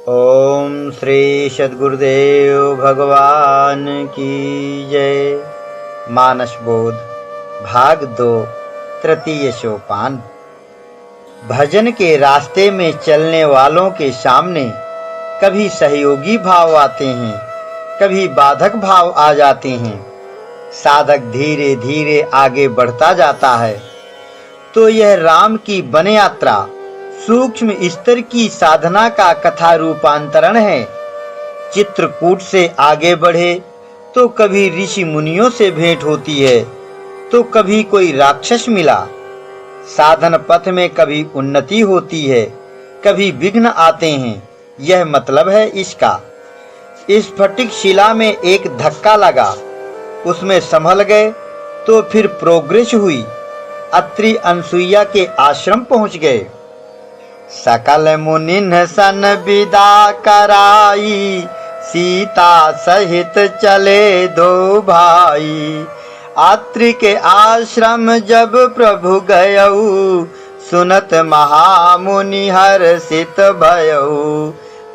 ओम श्री सद्गुरुदेव भगवान की जय। मानस बोध भाग 2 तृतीय सोपान। भजन के रास्ते में चलने वालों के सामने कभी सहयोगी भाव आते हैं, कभी बाधक भाव आ जाते हैं। साधक धीरे धीरे आगे बढ़ता जाता है तो यह राम की वन यात्रा सूक्ष्म स्तर की साधना का कथा रूपांतरण है। चित्रकूट से आगे बढ़े तो कभी ऋषि मुनियों से भेंट होती है तो कभी कोई राक्षस मिला। साधन पथ में कभी उन्नति होती है, कभी विघ्न आते हैं। यह मतलब है इसका। स्फटिक शिला में एक धक्का लगा, उसमें संभल गए तो फिर प्रोग्रेस हुई। अत्रि अनसुईया के आश्रम पहुंच गए। सकल मुनिन सन विदा कराई, सीता सहित चले दो भाई। अत्रि के आश्रम जब प्रभु गयऊ, सुनत महामुनि हर्षित भयऊ।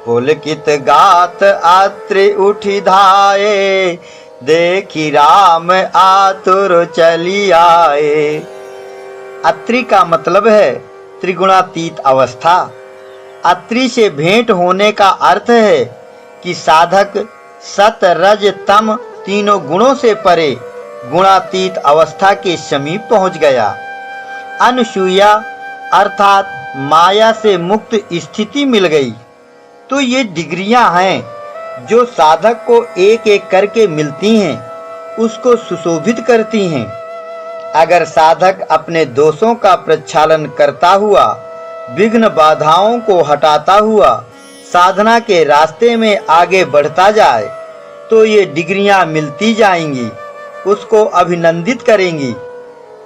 पुलकित गात अत्रि उठि धाये, देखी राम आतुर चली आए। अत्रि का मतलब है त्रिगुणातीत अवस्था। अत्रि से भेंट होने का अर्थ है कि साधक सत रज तम तीनों गुणों से परे गुणातीत अवस्था के समीप पहुंच गया। अनसुईया अर्थात माया से मुक्त स्थिति मिल गई। तो ये डिग्रियां हैं जो साधक को एक एक करके मिलती हैं, उसको सुशोभित करती हैं। अगर साधक अपने दोषों का प्रक्षालन करता हुआ, विघ्न बाधाओं को हटाता हुआ साधना के रास्ते में आगे बढ़ता जाए तो ये डिग्रियां मिलती जाएंगी, उसको अभिनंदित करेंगी।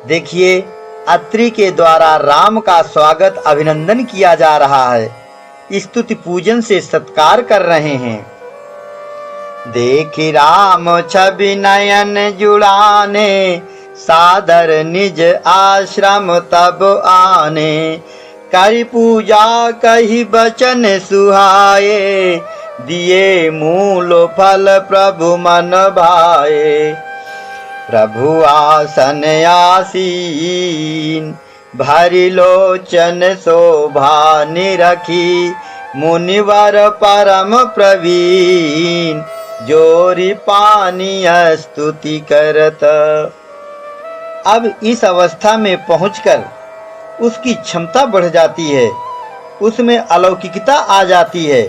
देखिए, अत्रि के द्वारा राम का स्वागत अभिनंदन किया जा रहा है, स्तुति पूजन से सत्कार कर रहे हैं। देखी राम छवि नयन जुड़ाने, सादर निज आश्रम तब आने। करि पूजा कही बचन सुहाए, दिए मूल फल प्रभु मन भाए। प्रभु आसन आसीन, भरी लोचन शोभा निरखी। मुनिवर परम प्रवीण, जोरी पानी स्तुति करत। अब इस अवस्था में पहुंचकर उसकी क्षमता बढ़ जाती है, उसमें अलौकिकता आ जाती है।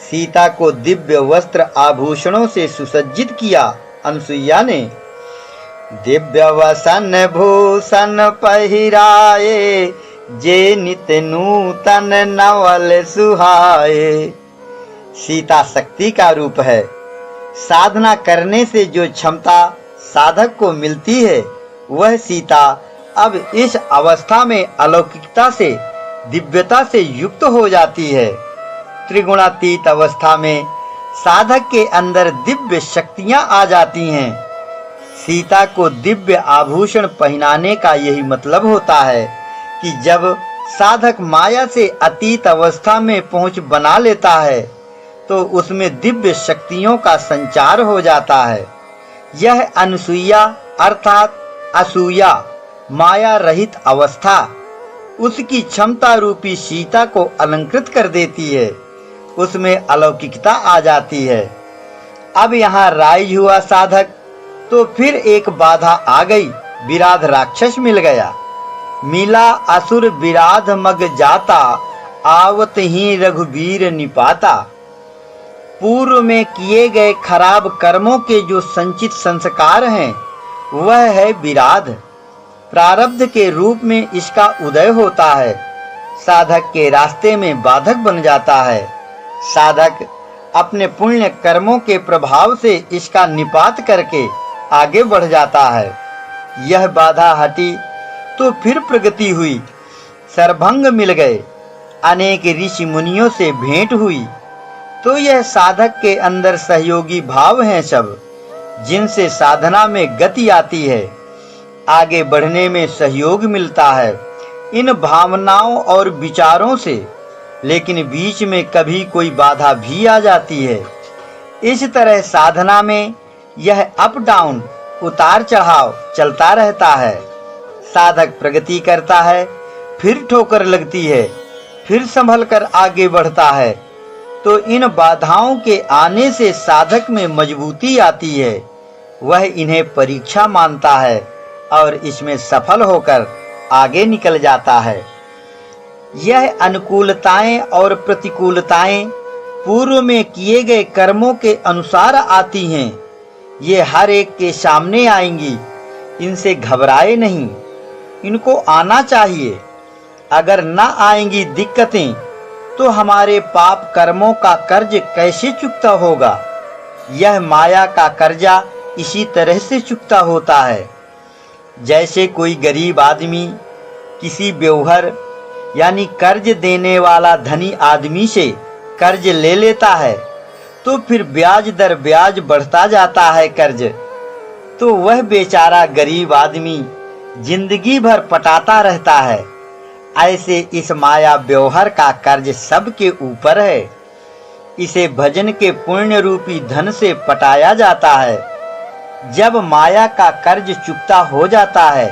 सीता को दिव्य वस्त्र आभूषणों से सुसज्जित किया अनसुईया ने। दिव्य वसन भूषण पहिराए, जे नित नूतन नवल सुहाए। सीता शक्ति का रूप है। साधना करने से जो क्षमता साधक को मिलती है, वह सीता अब इस अवस्था में अलौकिकता से, दिव्यता से युक्त हो जाती है। त्रिगुणातीत अवस्था में साधक के अंदर दिव्य शक्तियां आ जाती हैं। सीता को दिव्य आभूषण पहनाने का यही मतलब होता है कि जब साधक माया से अतीत अवस्था में पहुंच बना लेता है तो उसमें दिव्य शक्तियों का संचार हो जाता है। यह अनसुईया अर्थात असूया, माया रहित अवस्था, उसकी क्षमता रूपी सीता को अलंकृत कर देती है, उसमें अलौकिकता आ जाती है। अब यहाँ राइज हुआ साधक तो फिर एक बाधा आ गई, विराध राक्षस मिल गया। मिला असुर विराध मग जाता, आवत ही रघुवीर निपाता। पूर्व में किए गए खराब कर्मों के जो संचित संस्कार हैं, वह है विराध। प्रारब्ध के रूप में इसका उदय होता है, साधक के रास्ते में बाधक बन जाता है। साधक अपने पुण्य कर्मों के प्रभाव से इसका निपात करके आगे बढ़ जाता है। यह बाधा हटी तो फिर प्रगति हुई, सर्वभंग मिल गए, अनेक ऋषि मुनियों से भेंट हुई। तो यह साधक के अंदर सहयोगी भाव हैं सब, जिनसे साधना में गति आती है, आगे बढ़ने में सहयोग मिलता है। इन भावनाओं और विचारों से लेकिन बीच में कभी कोई बाधा भी आ जाती है। इस तरह साधना में यह अप डाउन, उतार चढ़ाव चलता रहता है। साधक प्रगति करता है, फिर ठोकर लगती है, फिर संभल कर आगे बढ़ता है। तो इन बाधाओं के आने से साधक में मजबूती आती है। वह इन्हें परीक्षा मानता है और इसमें सफल होकर आगे निकल जाता है। यह अनुकूलताएं और प्रतिकूलताएं पूर्व में किए गए कर्मों के अनुसार आती हैं। ये हर एक के सामने आएंगी, इनसे घबराए नहीं, इनको आना चाहिए। अगर न आएंगी दिक्कतें तो हमारे पाप कर्मों का कर्ज कैसे चुकता होगा। यह माया का कर्जा इसी तरह से चुकता होता है। जैसे कोई गरीब आदमी किसी बेवहर यानी कर्ज देने वाला धनी आदमी से कर्ज ले लेता है, तो फिर ब्याज दर ब्याज बढ़ता जाता है कर्ज। तो वह बेचारा गरीब आदमी जिंदगी भर पटाता रहता है। ऐसे इस माया व्यवहार का कर्ज सबके ऊपर है। इसे भजन के पुण्य रूपी धन से पटाया जाता है। जब माया का कर्ज चुकता हो जाता है,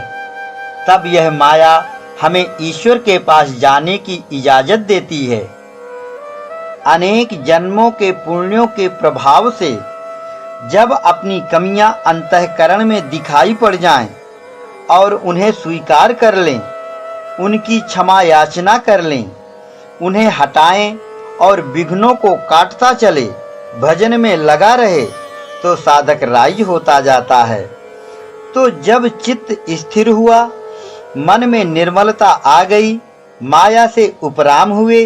तब यह माया हमें ईश्वर के पास जाने की इजाजत देती है। अनेक जन्मों के पुण्यों के प्रभाव से जब अपनी कमियां अंतःकरण में दिखाई पड़ जाएं और उन्हें स्वीकार कर लें, उनकी क्षमा याचना कर लें, उन्हें हटाएं और विघ्नों को काटता चले, भजन में लगा रहे, तो साधक राजी होता जाता है। तो जब चित्त स्थिर हुआ, मन में निर्मलता आ गई, माया से उपराम हुए,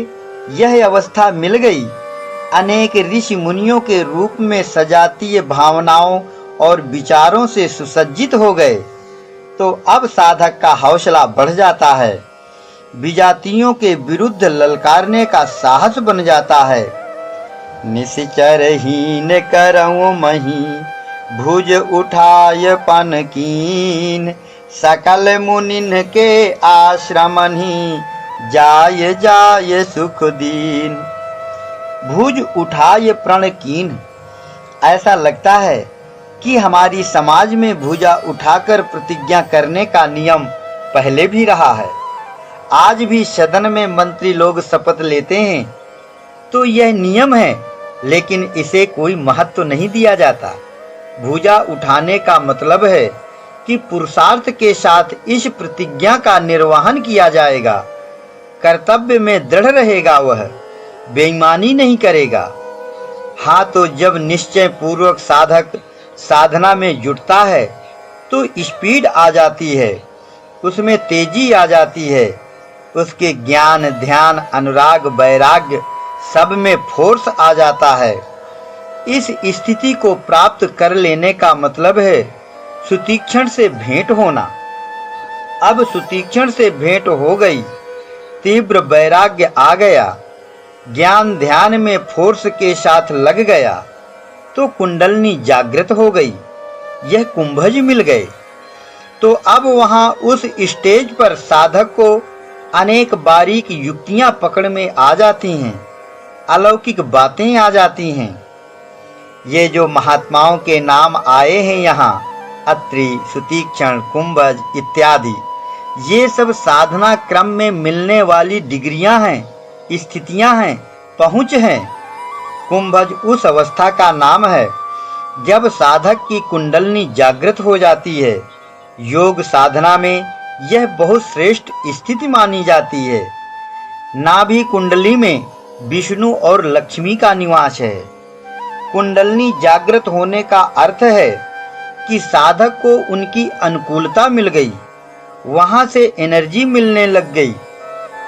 यह अवस्था मिल गई, अनेक ऋषि मुनियों के रूप में सजातीय भावनाओं और विचारों से सुसज्जित हो गए, तो अब साधक का हौसला बढ़ जाता है, विजातियों के विरुद्ध ललकारने का साहस बन जाता है। निश्चरहीन करऊं मही, भुज उठाय पन कीन, सकल मुनिन के आश्रमनि, जाय जाय सुख दीन। भुज उठाय प्रण कीन, ऐसा लगता है कि हमारी समाज में भुजा उठाकर प्रतिज्ञा करने का नियम पहले भी रहा है। आज भी सदन में मंत्री लोग शपथ लेते हैं, तो यह नियम है, लेकिन इसे कोई महत्व नहीं दिया जाता। भुजा उठाने का मतलब है कि पुरुषार्थ के साथ इस प्रतिज्ञा का निर्वहन किया जाएगा, कर्तव्य में दृढ़ रहेगा, वह बेईमानी नहीं करेगा। हाँ, तो जब निश्चय पूर्वक साधक साधना में जुटता है तो स्पीड आ जाती है, उसमें तेजी आ जाती है, उसके ज्ञान, ध्यान, अनुराग, वैराग्य सब में फोर्स आ जाता है। इस स्थिति को प्राप्त कर लेने का मतलब है सुतीक्षण से भेंट होना। अब सुतीक्षण से भेंट हो गई, तीव्र वैराग्य आ गया, ज्ञान ध्यान में फोर्स के साथ लग गया, तो कुंडलनी जागृत हो गई, यह कुंभज मिल गए। तो अब वहां उस स्टेज पर साधक को अनेक बारीक युक्तियां पकड़ में आ जाती हैं, अलौकिक बातें आ जाती हैं। ये जो महात्माओं के नाम आए हैं यहाँ, अत्रि, सुतीक्षण, कुंभज इत्यादि, ये सब साधना क्रम में मिलने वाली डिग्रियां हैं, स्थितियां हैं, पहुंच हैं। कुंभज उस अवस्था का नाम है जब साधक की कुंडलनी जागृत हो जाती है। योग साधना में यह बहुत श्रेष्ठ स्थिति मानी जाती है। नाभि कुंडली में विष्णु और लक्ष्मी का निवास है। कुंडलनी जागृत होने का अर्थ है कि साधक को उनकी अनुकूलता मिल गई, वहां से एनर्जी मिलने लग गई,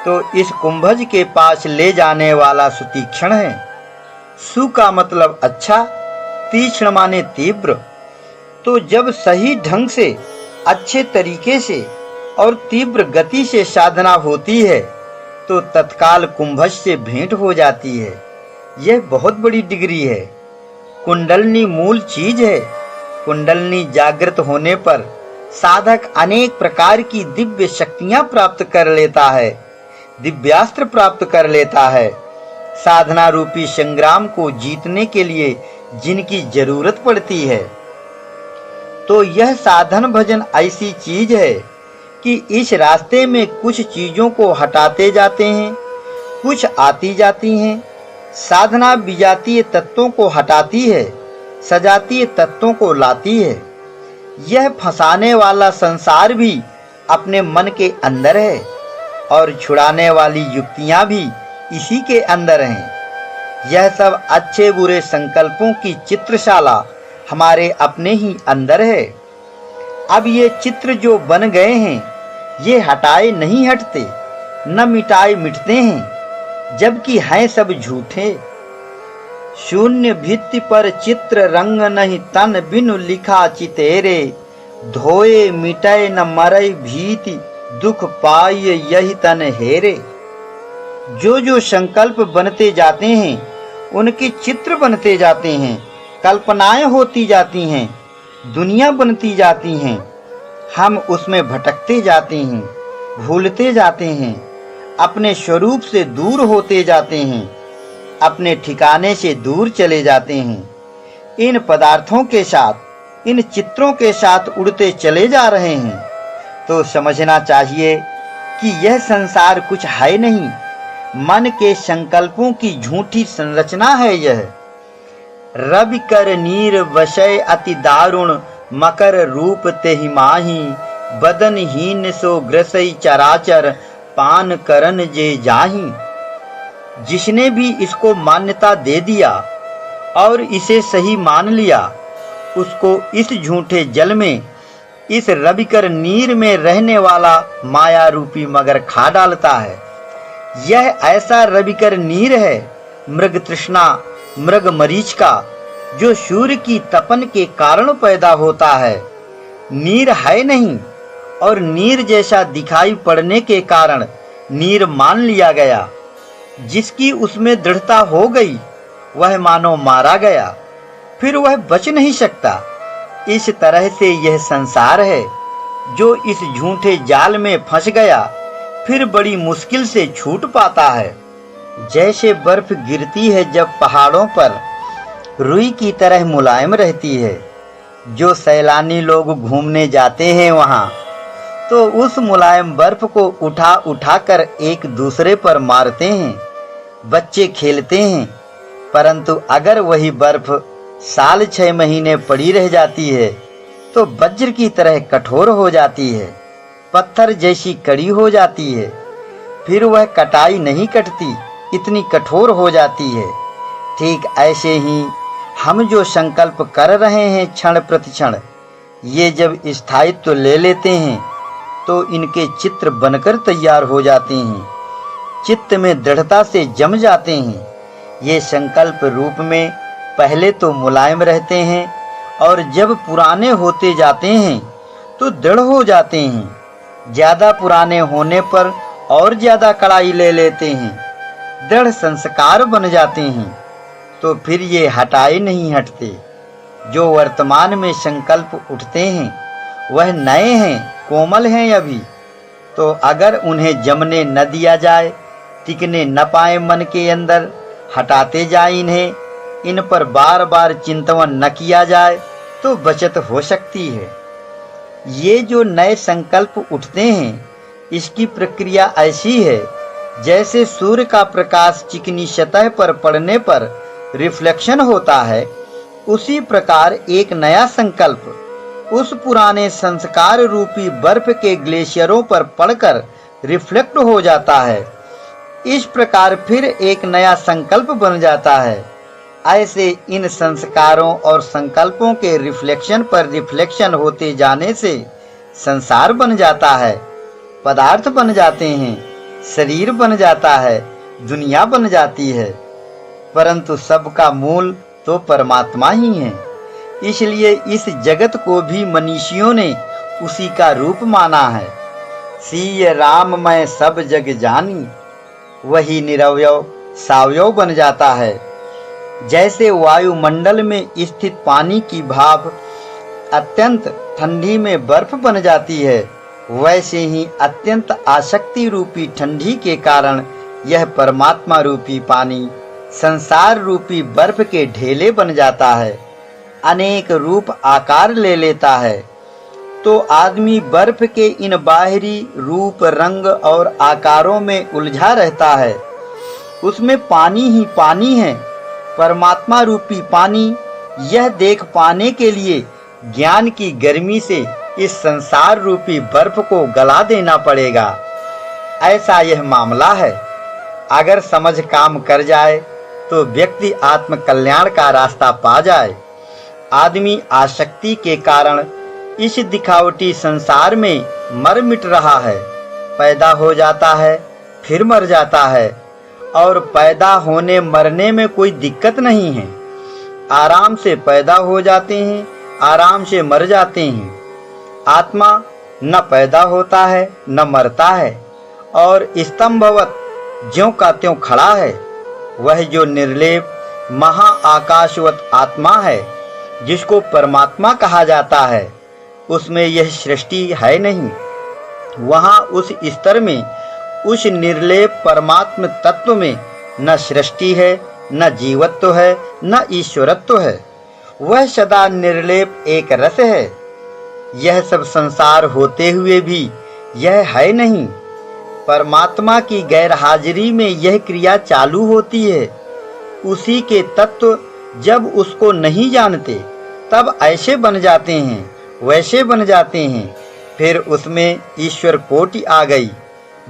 तो इस कुंभज के पास ले जाने वाला सुतीक्षण है। सु का मतलब अच्छा, तीक्ष्ण माने तीव्र। तो जब सही ढंग से, अच्छे तरीके से और तीव्र गति से साधना होती है, तो तत्काल कुंभज से भेंट हो जाती है। यह बहुत बड़ी डिग्री है। कुंडलनी मूल चीज है। कुंडलनी जागृत होने पर साधक अनेक प्रकार की दिव्य शक्तियां प्राप्त कर लेता है, दिव्यास्त्र प्राप्त कर लेता है। साधना रूपी संग्राम को जीतने के लिए जिनकी जरूरत पड़ती है। तो यह साधन भजन ऐसी चीज है कि इस रास्ते में कुछ चीजों को हटाते जाते हैं, कुछ आती जाती हैं। साधना विजातीय तत्वों को हटाती है, सजातीय तत्वों को लाती है। यह फंसाने वाला संसार भी अपने मन के अंदर है और छुड़ाने वाली युक्तियां भी इसी के अंदर हैं। यह सब अच्छे बुरे संकल्पों की चित्रशाला हमारे अपने ही अंदर है। अब ये चित्र जो बन गए हैं, ये हटाए नहीं हटते, न मिटाए मिटते हैं, जबकि हैं सब झूठे। शून्य भित्ति पर चित्र रंग नहीं, तन बिनु लिखा चितेरे। धोए मिटाए न मरई भीति, दुख पाए यही तन हेरे। जो संकल्प बनते जाते हैं, उनके चित्र बनते जाते हैं, कल्पनाएं होती जाती हैं, दुनिया बनती जाती हैं। हम उसमें भटकते जाते हैं, भूलते जाते हैं, अपने स्वरूप से दूर होते जाते हैं, अपने ठिकाने से दूर चले जाते हैं। इन पदार्थों के साथ, इन चित्रों के साथ उड़ते चले जा रहे हैं। तो समझना चाहिए कि यह संसार कुछ है नहीं, मन के संकल्पों की झूठी संरचना है। यह रवि कर नीर वशय अति दारुण, मकर रूप तेहि माही। बदन हीन सो ग्रसई चराचर, पान करन जे जाही। जिसने भी इसको मान्यता दे दिया और इसे सही मान लिया, उसको इस झूठे जल में, इस रविकर नीर में रहने वाला माया रूपी मगर खा डालता है। यह ऐसा रविकर नीर है, मृग तृष्णा, मृग मरीच का, जो सूर्य की तपन के कारण पैदा होता है। नीर है नहीं और नीर जैसा दिखाई पड़ने के कारण नीर मान लिया गया। जिसकी उसमें दृढ़ता हो गई, वह मानो मारा गया, फिर वह बच नहीं सकता। इस तरह से यह संसार है, जो इस झूठे जाल में फंस गया, फिर बड़ी मुश्किल से छूट पाता है। जैसे बर्फ गिरती है जब पहाड़ों पर, रुई की तरह मुलायम रहती है। जो सैलानी लोग घूमने जाते हैं वहां, तो उस मुलायम बर्फ को उठा उठा कर एक दूसरे पर मारते हैं, बच्चे खेलते हैं। परंतु अगर वही बर्फ साल 6 महीने पड़ी रह जाती है, तो वज्र की तरह कठोर हो जाती है, पत्थर जैसी कड़ी हो जाती है। फिर वह कटाई नहीं कटती, इतनी कठोर हो जाती है। ठीक ऐसे ही हम जो संकल्प कर रहे हैं क्षण प्रतिक्षण, ये जब स्थायित्व ले लेते हैं, तो इनके चित्र बनकर तैयार हो जाते हैं, चित्त में दृढ़ता से जम जाते हैं। ये संकल्प रूप में पहले तो मुलायम रहते हैं और जब पुराने होते जाते हैं तो दृढ़ हो जाते हैं। ज्यादा पुराने होने पर और ज्यादा कड़ाई ले लेते हैं, दृढ़ संस्कार बन जाते हैं। तो फिर ये हटाए नहीं हटते। जो वर्तमान में संकल्प उठते हैं, वह नए हैं, कोमल हैं अभी। तो अगर उन्हें जमने न दिया जाए, टिकने न पाए मन के अंदर, हटाते जाए इन्हें, इन पर बार बार चिंतन न किया जाए, तो बचत हो सकती है। ये जो नए संकल्प उठते हैं, इसकी प्रक्रिया ऐसी है जैसे सूर्य का प्रकाश चिकनी सतह पर पड़ने पर रिफ्लेक्शन होता है। उसी प्रकार एक नया संकल्प उस पुराने संस्कार रूपी बर्फ के ग्लेशियरों पर पड़कर रिफ्लेक्ट हो जाता है। इस प्रकार फिर एक नया संकल्प बन जाता है। ऐसे इन संस्कारों और संकल्पों के रिफ्लेक्शन पर रिफ्लेक्शन होते जाने से संसार बन जाता है, पदार्थ बन जाते हैं, शरीर बन जाता है, दुनिया बन जाती है। परंतु सबका मूल तो परमात्मा ही है। इसलिए इस जगत को भी मनीषियों ने उसी का रूप माना है। सीय राम मैं सब जग जानी, वही निरवयव सावयव बन जाता है। जैसे वायुमंडल में स्थित पानी की भाप अत्यंत ठंडी में बर्फ बन जाती है, वैसे ही अत्यंत आसक्ति रूपी ठंडी के कारण यह परमात्मा रूपी पानी संसार रूपी बर्फ के ढेले बन जाता है, अनेक रूप आकार ले लेता है, तो आदमी बर्फ के इन बाहरी रूप, रंग और आकारों में उलझा रहता है। उसमें पानी ही पानी है, परमात्मा रूपी पानी। यह देख पाने के लिए ज्ञान की गर्मी से इस संसार रूपी बर्फ को गला देना पड़ेगा। ऐसा यह मामला है। अगर समझ काम कर जाए तो व्यक्ति आत्म कल्याण का रास्ता पा जाए। आदमी आसक्ति के कारण इस दिखावटी संसार में मर मिट रहा है। पैदा हो जाता है, फिर मर जाता है, और पैदा होने मरने में कोई दिक्कत नहीं है। आराम से पैदा हो जाते हैं, आराम से मर जाते हैं। आत्मा न पैदा होता है न मरता है, और स्तंभवत ज्यों का त्यों खड़ा है। वह जो निर्लेप महाआकाशवत आत्मा है, जिसको परमात्मा कहा जाता है, उसमें यह सृष्टि है नहीं। वहाँ उस स्तर में, उस निर्लेप परमात्म तत्व में न सृष्टि है, न जीवत्व है, न ईश्वरत्व है। वह सदा निर्लेप एक रस है। यह सब संसार होते हुए भी यह है नहीं। परमात्मा की गैर हाजिरी में यह क्रिया चालू होती है। उसी के तत्व जब उसको नहीं जानते, तब ऐसे बन जाते हैं, वैसे बन जाते हैं। फिर उसमें ईश्वर कोटि आ गई,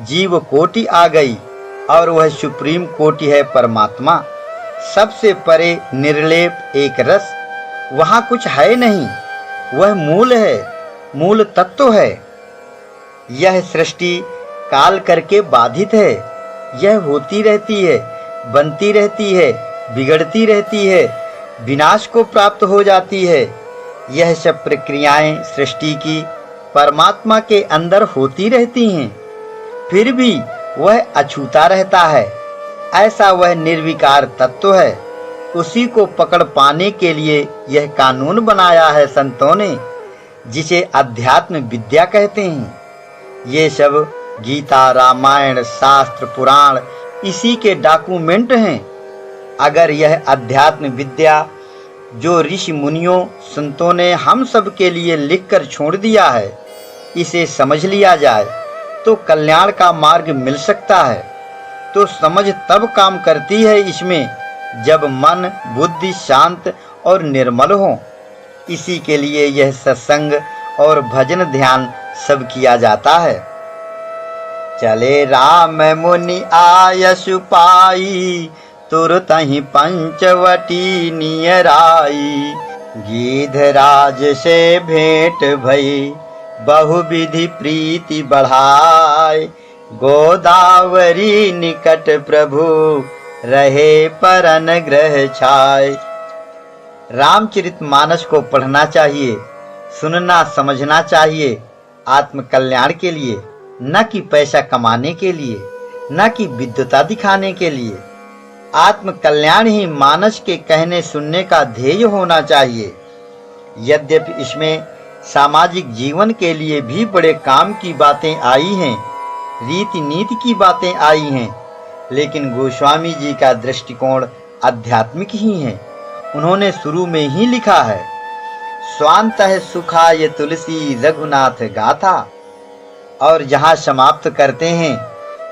जीव कोटि आ गई, और वह सुप्रीम कोटि है परमात्मा। सबसे परे निर्लेप एक रस। वहाँ कुछ है नहीं, वह मूल है, मूल तत्व है। यह सृष्टि काल करके बाधित है। यह होती रहती है, बनती रहती है, बिगड़ती रहती है, विनाश को प्राप्त हो जाती है। यह सब प्रक्रियाएं सृष्टि की परमात्मा के अंदर होती रहती हैं, फिर भी वह अछूता रहता है। ऐसा वह निर्विकार तत्व है। उसी को पकड़ पाने के लिए यह कानून बनाया है संतों ने, जिसे अध्यात्म विद्या कहते हैं। ये सब गीता, रामायण, शास्त्र, पुराण इसी के डॉक्यूमेंट हैं। अगर यह अध्यात्म विद्या जो ऋषि मुनियों संतों ने हम सब के लिए लिखकर छोड़ दिया है, इसे समझ लिया जाए तो कल्याण का मार्ग मिल सकता है। तो समझ तब काम करती है इसमें जब मन बुद्धि शांत और निर्मल हो। इसी के लिए यह सत्संग और भजन ध्यान सब किया जाता है। चले राम मुनि आयसु पाई, तुरतहि पंचवटी नियराई। गिधराज से भेंट भई, बहुविधि प्रीति बढ़ाय। गोदावरी निकट प्रभु, रहे परन ग्रह छाय। रामचरितमानस को पढ़ना चाहिए, सुनना समझना चाहिए आत्म कल्याण के लिए, न कि पैसा कमाने के लिए, न कि विद्वता दिखाने के लिए। आत्म कल्याण ही मानस के कहने सुनने का ध्येय होना चाहिए। यद्यपि इसमें सामाजिक जीवन के लिए भी बड़े काम की बातें आई हैं, रीति नीति की बातें आई हैं, लेकिन गोस्वामी जी का दृष्टिकोण आध्यात्मिक ही है। उन्होंने शुरू में ही लिखा है, स्वांतः सुखाय तुलसी रघुनाथ गाथा, और जहाँ समाप्त करते हैं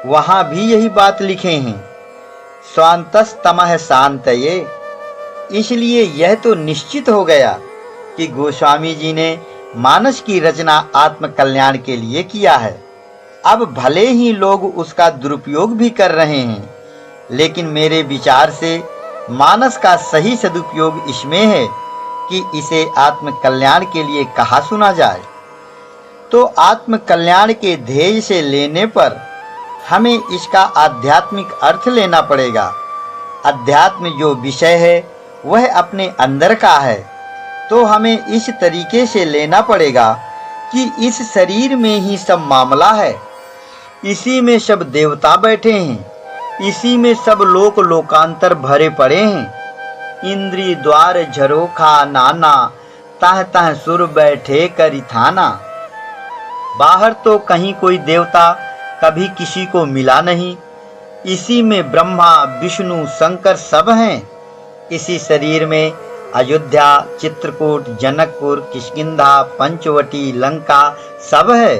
वहाँ भी यही बात लिखे हैं, स्वांतस्तमः शांतये। इसलिए यह तो निश्चित हो गया कि गोस्वामी जी ने मानस की रचना आत्म कल्याण के लिए किया है। अब भले ही लोग उसका दुरुपयोग भी कर रहे हैं, लेकिन मेरे विचार से मानस का सही सदुपयोग इसमें है कि इसे आत्म कल्याण के लिए कहा सुना जाए। तो आत्म कल्याण के ध्येय से लेने पर हमें इसका आध्यात्मिक अर्थ लेना पड़ेगा। अध्यात्म जो विषय है वह अपने अंदर का है, तो हमें इस तरीके से लेना पड़ेगा कि इस शरीर में ही सब मामला है। इसी में सब देवता बैठे हैं, इसी में सब लोक लोकांतर भरे पड़े हैं। इंद्री द्वार झरोखा नाना, तह तह सुर बैठे करी थाना। बाहर तो कहीं कोई देवता कभी किसी को मिला नहीं, इसी में ब्रह्मा विष्णु शंकर सब हैं। इसी शरीर में अयोध्या, चित्रकूट, जनकपुर, किष्किंधा, पंचवटी, लंका सब है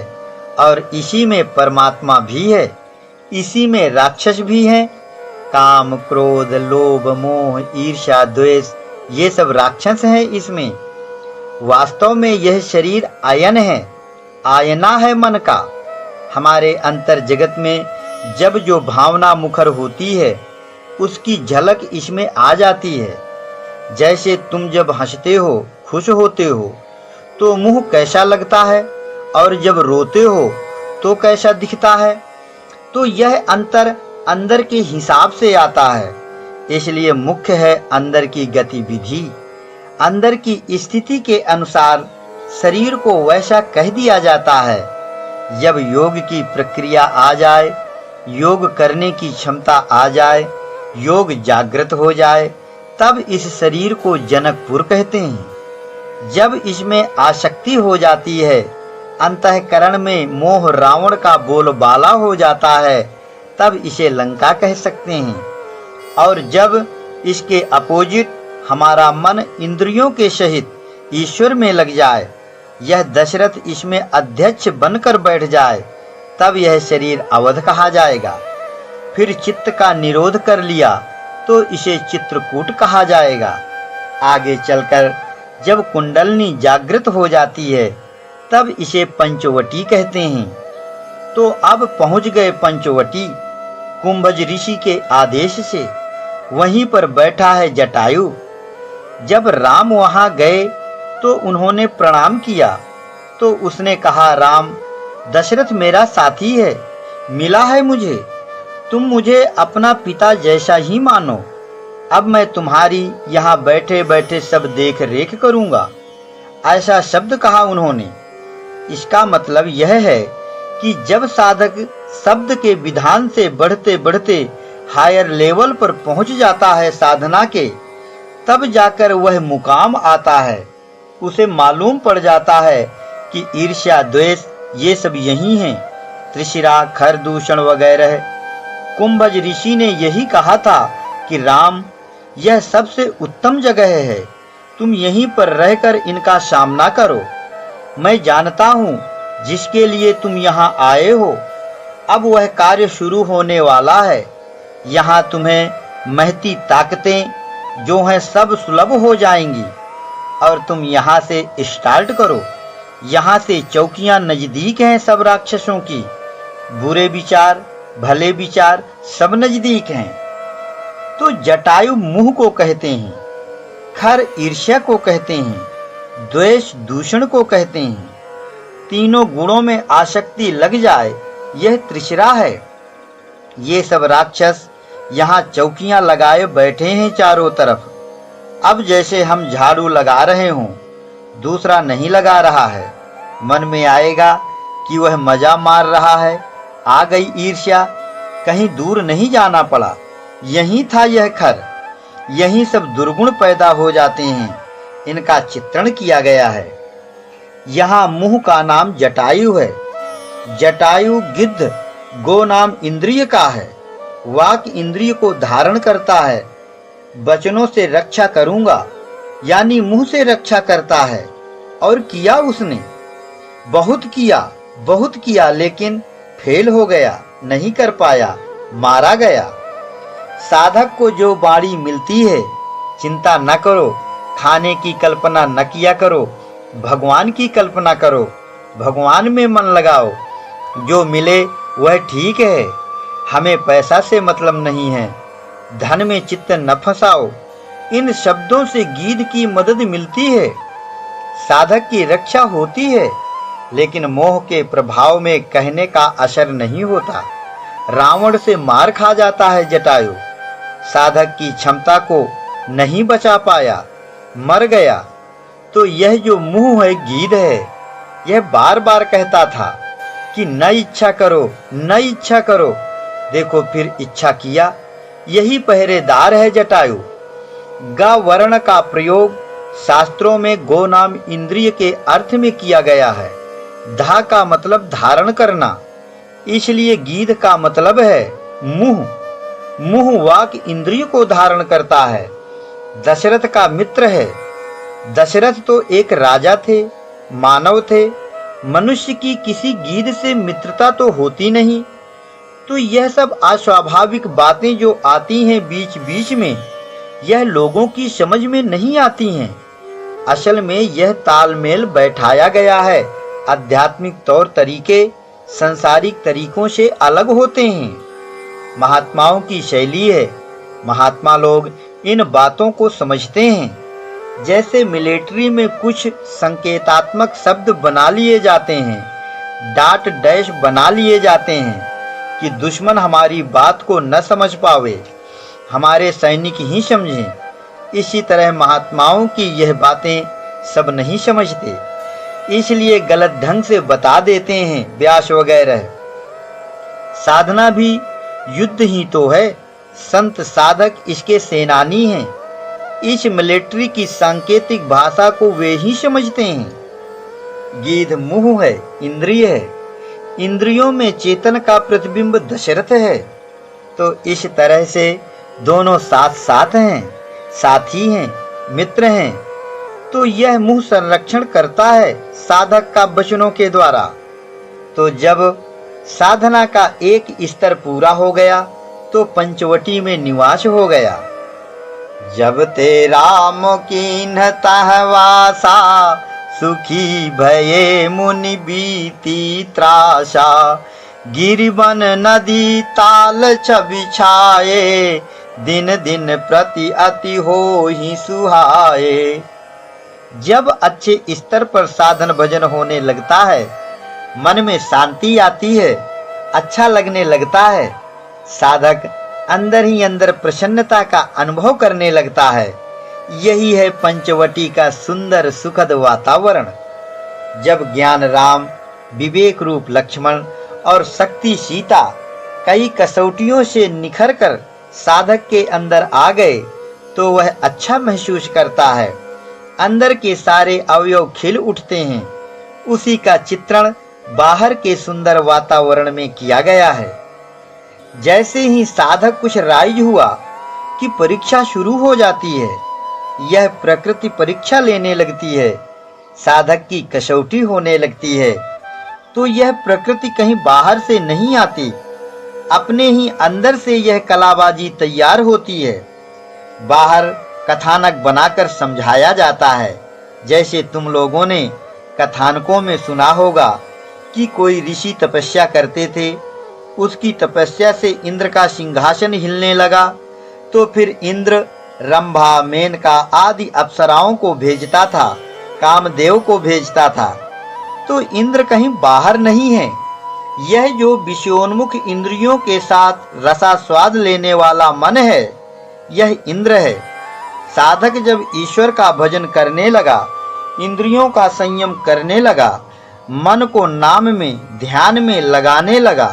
और इसी में परमात्मा भी है। इसी में राक्षस भी हैं। काम, क्रोध, लोभ, मोह, ईर्ष्या, द्वेष ये सब राक्षस हैं इसमें। वास्तव में यह शरीर आयन है, आयना है मन का। हमारे अंतर जगत में जब जो भावना मुखर होती है उसकी झलक इसमें आ जाती है। जैसे तुम जब हंसते हो, खुश होते हो तो मुंह कैसा लगता है और जब रोते हो तो कैसा दिखता है। तो यह अंतर अंदर के हिसाब से आता है। इसलिए मुख्य है अंदर की गतिविधि। अंदर की स्थिति के अनुसार शरीर को वैसा कह दिया जाता है। जब योग की प्रक्रिया आ जाए, योग करने की क्षमता आ जाए, योग जागृत हो जाए, तब इस शरीर को जनकपुर कहते हैं। जब इसमें आसक्ति हो जाती है, अंतःकरण में मोह रावण का बोलबाला हो जाता है, तब इसे लंका कह सकते हैं। और जब इसके अपोजिट हमारा मन इंद्रियों के सहित ईश्वर में लग जाए, यह दशरथ इसमें अध्यक्ष बनकर बैठ जाए, तब यह शरीर अवध कहा जाएगा। फिर चित्त का निरोध कर लिया तो इसे चित्रकूट कहा जाएगा। आगे चलकर जब कुंडलनी जागृत हो जाती है तब इसे पंचवटी कहते हैं। तो अब पहुंच गए पंचवटी। कुंभज ऋषि के आदेश से वहीं पर बैठा है जटायु। जब राम वहां गए तो उन्होंने प्रणाम किया तो उसने कहा, राम, दशरथ मेरा साथी है, मिला है मुझे। तुम मुझे अपना पिता जैसा ही मानो। अब मैं तुम्हारी यहाँ बैठे बैठे सब देख रेख करूँगा, ऐसा शब्द कहा उन्होंने। इसका मतलब यह है कि जब साधक शब्द के विधान से बढ़ते बढ़ते हायर लेवल पर पहुंच जाता है साधना के, तब जाकर वह मुकाम आता है। उसे मालूम पड़ जाता है कि ईर्ष्या, द्वेष ये सब यही हैं, त्रिशिरा, खर दूषण वगैरह। कुंभज ऋषि ने यही कहा था कि राम, यह सबसे उत्तम जगह है, तुम यहीं पर रहकर इनका सामना करो। मैं जानता हूँ जिसके लिए तुम यहाँ आए हो, अब वह कार्य शुरू होने वाला है। यहाँ तुम्हें महती ताकतें जो हैं सब सुलभ हो जाएंगी और तुम यहाँ से स्टार्ट करो। यहाँ से चौकियाँ नजदीक हैं सब राक्षसों की। बुरे विचार, भले विचार सब नजदीक हैं। तो जटायु मुंह को कहते हैं, खर ईर्ष्या को कहते हैं, द्वेष दूषण को कहते हैं। तीनों गुणों में आसक्ति लग जाए, यह त्रिशिरा है। ये सब राक्षस यहाँ चौकियां लगाए बैठे हैं चारों तरफ। अब जैसे हम झाड़ू लगा रहे हों, दूसरा नहीं लगा रहा है, मन में आएगा कि वह मजा मार रहा है, आ गई ईर्ष्या, कहीं दूर नहीं जाना पड़ा, यहीं था यह खर। यहीं सब दुर्गुण पैदा हो जाते हैं, इनका चित्रण किया गया है। यहाँ मुंह का नाम जटायु है। जटायु गिद्ध गो नाम इंद्रिय का है, वाक इंद्रिय को धारण करता है। वचनों से रक्षा करूंगा यानी मुंह से रक्षा करता है। और किया उसने, बहुत किया लेकिन फेल हो गया, नहीं कर पाया, मारा गया। साधक को जो बाणी मिलती है, चिंता न करो, खाने की कल्पना न किया करो, भगवान की कल्पना करो, भगवान में मन लगाओ। जो मिले वह ठीक है, हमें पैसा से मतलब नहीं है, धन में चित्त न फंसाओ। इन शब्दों से गीध की मदद मिलती है, साधक की रक्षा होती है, लेकिन मोह के प्रभाव में कहने का असर नहीं होता। रावण से मार खा जाता है जटायु, साधक की क्षमता को नहीं बचा पाया, मर गया। तो यह जो मुंह है गीध है, यह बार बार कहता था कि न इच्छा करो, न इच्छा करो। देखो फिर इच्छा किया। यही पहरेदार है जटायु। ग वर्ण का प्रयोग शास्त्रों में गो नाम इंद्रिय के अर्थ में किया गया है। धा का मतलब धारण करना, इसलिए गीध का मतलब है मुंह। मुंह वाक इंद्रिय को धारण करता है, दशरथ का मित्र है। दशरथ तो एक राजा थे, मानव थे। मनुष्य की किसी गीध से मित्रता तो होती नहीं। तो यह सब अस्वाभाविक बातें जो आती हैं बीच बीच में, यह लोगों की समझ में नहीं आती हैं। असल में यह तालमेल बैठाया गया है। आध्यात्मिक तौर तरीके संसारिक तरीकों से अलग होते हैं। महात्माओं की शैली है। महात्मा लोग इन बातों को समझते हैं। जैसे मिलिट्री में कुछ संकेतात्मक शब्द बना लिए जाते हैं, डाट डैश बना लिए जाते हैं कि दुश्मन हमारी बात को न समझ पावे, हमारे सैनिक ही समझें। इसी तरह महात्माओं की यह बातें सब नहीं समझते, इसलिए गलत ढंग से बता देते हैं। व्यास वगैरह। साधना भी युद्ध ही तो है। संत साधक इसके सेनानी हैं। इस मिलिट्री की सांकेतिक भाषा को वे ही समझते हैं। गीध मुंह है, इंद्रिय है। इंद्रियों में चेतन का प्रतिबिंब दशरथ है। तो इस तरह से दोनों साथ साथ हैं, साथी हैं, मित्र हैं। तो यह मुंह संरक्षण करता है साधक का वचनों के द्वारा। तो जब साधना का एक स्तर पूरा हो गया तो पंचवटी में निवास हो गया। जब ते राम कीन्ह तह वासा, सुखी भये मुनि बीती त्रासा। गिरिवन नदी ताल छवि छाए, दिन दिन प्रति अति हो ही सुहाए। जब अच्छे स्तर पर साधन भजन होने लगता है, मन में शांति आती है, अच्छा लगने लगता है। साधक अंदर ही अंदर प्रसन्नता का अनुभव करने लगता है। यही है पंचवटी का सुंदर सुखद वातावरण। जब ज्ञान राम, विवेक रूप लक्ष्मण और शक्ति सीता कई कसौटियों से निखर कर साधक के अंदर आ गए तो वह अच्छा महसूस करता है। अंदर के सारे अवयव खिल उठते हैं। उसी का चित्रण बाहर के सुंदर वातावरण में किया गया है। जैसे ही साधक कुछ राइज हुआ कि परीक्षा शुरू हो जाती है। यह प्रकृति परीक्षा लेने लगती है, साधक की कसौटी होने लगती है। तो यह प्रकृति कहीं बाहर से नहीं आती, अपने ही अंदर से यह कलाबाजी तैयार होती है। बाहर कथानक बनाकर समझाया जाता है। जैसे तुम लोगों ने कथानकों में सुना होगा कि कोई ऋषि तपस्या करते थे, उसकी तपस्या से इंद्र का सिंहासन हिलने लगा। तो फिर इंद्र रंभा, मेनका आदि अप्सराओं को भेजता था, कामदेव को भेजता था। तो इंद्र कहीं बाहर नहीं है। यह जो विषयोन्मुख इंद्रियों के साथ रसास्वाद लेने वाला मन है, यह इंद्र है। साधक जब ईश्वर का भजन करने लगा, इंद्रियों का संयम करने लगा, मन को नाम में ध्यान में लगाने लगा,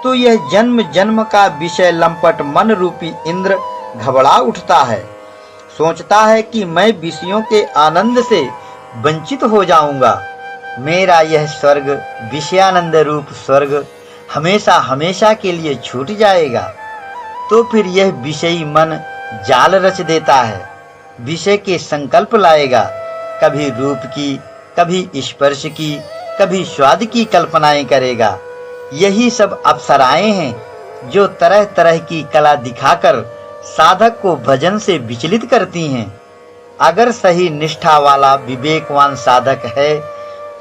तो यह जन्म जन्म का विषय लंपट मन रूपी इंद्र घबरा उठता है। सोचता है कि मैं विषयों के आनंद से वंचित हो जाऊंगा। मेरा यह स्वर्ग, विषयानंद रूप स्वर्ग हमेशा हमेशा के लिए छूट जाएगा। तो फिर यह विषयी मन जाल रच देता है, विषय के संकल्प लाएगा। कभी रूप की, कभी स्पर्श की, कभी स्वाद की कल्पनाएं करेगा। यही सब अप्सराएं हैं जो तरह तरह की कला दिखाकर साधक को भजन से विचलित करती हैं। अगर सही निष्ठा वाला विवेकवान साधक है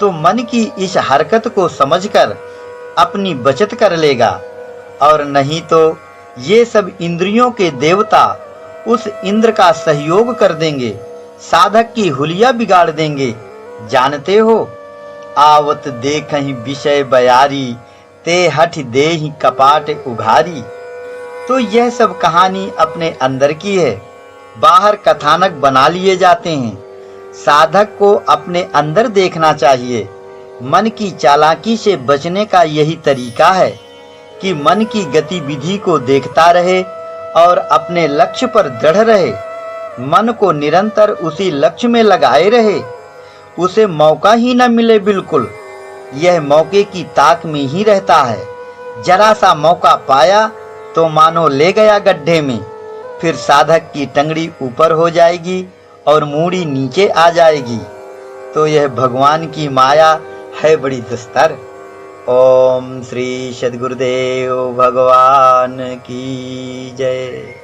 तो मन की इस हरकत को समझकर अपनी बचत कर लेगा, और नहीं तो ये सब इंद्रियों के देवता उस इंद्र का सहयोग कर देंगे, साधक की हुलिया बिगाड़ देंगे। जानते हो, आवत देखहि विषय बयारी, ते हठ देहि कपाट उघारी। तो यह सब कहानी अपने अंदर की है, बाहर कथानक बना लिए जाते हैं। साधक को अपने अंदर देखना चाहिए। मन की चालाकी से बचने का यही तरीका है कि मन की गतिविधि को देखता रहे और अपने लक्ष्य पर दृढ़ रहे। मन को निरंतर उसी लक्ष्य में लगाए रहे, उसे मौका ही न मिले बिल्कुल। यह मौके की ताक में ही रहता है। जरा सा मौका पाया तो मानो ले गया गड्ढे में, फिर साधक की टंगड़ी ऊपर हो जाएगी और मूड़ी नीचे आ जाएगी। तो यह भगवान की माया है बड़ी दुस्तर। ओम श्री सद्गुरुदेव भगवान की जय।